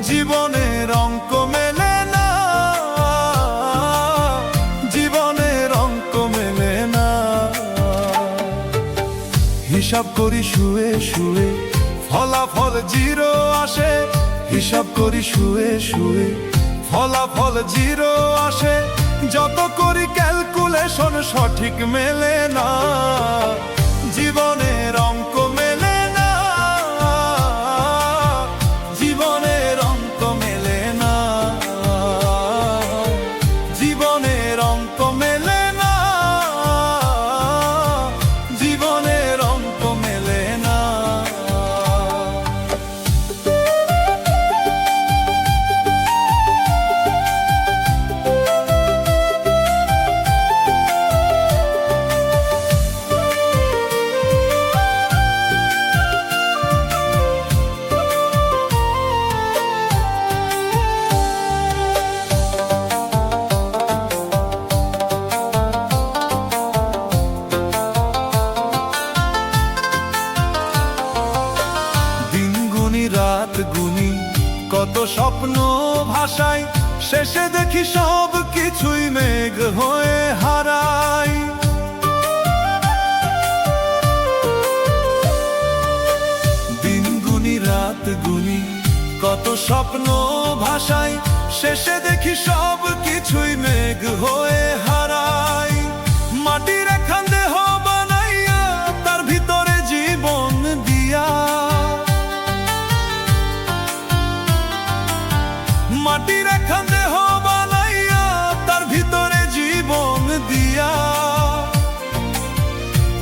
জীবনের অঙ্ক মেলে না, জীবনের অঙ্ক মেলে না। হিসাব করি শুয়ে শুয়ে, ফলাফল জিরো আসে। হিসাব করি শুয়ে শুয়ে, ফলাফল জিরো আসে। যত করি ক্যালকুলেশন সঠিক মেলে না, জীবনের অঙ্ক মেলে না, জীবনের অঙ্ক মেলে না, জীবনের অঙ্ক মেলে না, জীবনের অঙ্ক মেলে না। রাত গুনি কত স্বপ্ন ভাষায়, শেষে দেখি সব কিছুই মেঘ হয়ে হারায়। দিন গুনি রাত গুনি কত স্বপ্ন ভাষায়, শেষে দেখি সব কিছুই মেঘ হয়ে হারায়। মাটির এখান দেহ বানাইয়া, তার ভিতরে জীবন দিয়া, মাটির এখান দেহ বানাইয়া, তার ভিতরে জীবন দিয়া।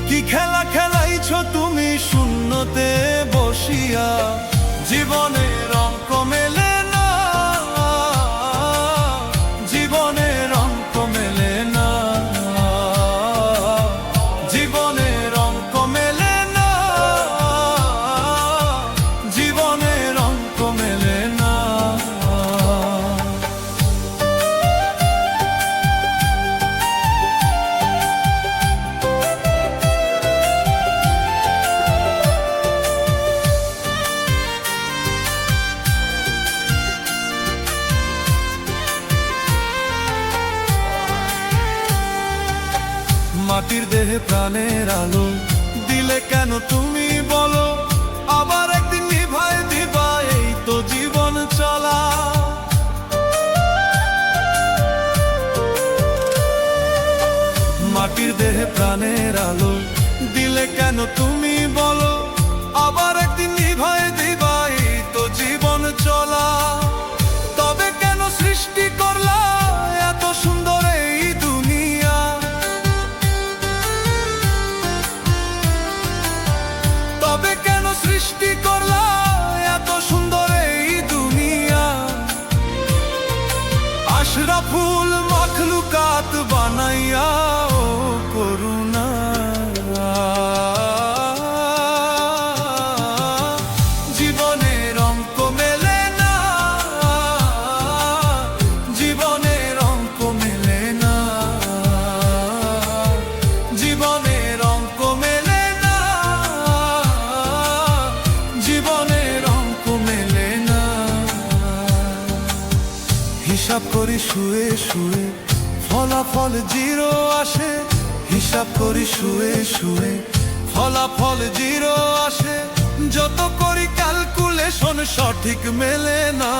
কি খেলা খেলাইছ তুমি শূন্যতে বসিয়া, জীবনের অঙ্ক মেলে না, জীবনের অঙ্ক মেলে না, জীবনের অঙ্ক মেলে না, জীবনের অঙ্ক মেলে না। মাটির দেহে প্রাণের আলো দিলে কেন তুমি বলো, আবার একদিন নিভাই দিবা, এই তো জীবন চলা। মাটির দেহে প্রাণের আলো দিলে কেন তুমি বলো, আবার একদিন নিভাই দিবা, এই তো জীবন চলা। তবে কেন সৃষ্টি করলা এত সুন্দর এই দুনিয়া, তবে কেন সৃষ্টি করলা এত সুন্দর এই দুনিয়া। আশরাফুল মাখলুকাত বানাইয়া ও করুণা, জীবনের অঙ্ক মেলে না, জীবনের অঙ্ক মেলে না, জীবনের অঙ্ক মেলে না, জীবনের অঙ্ক মেলে না। হিসাব করি শুয়ে শুয়ে, ফলাফল জিরো আসে। হিসাব করি শুয়ে শুয়ে, ফলাফল জিরো আসে। যত করি ক্যালকুলেশন সঠিক মেলে না।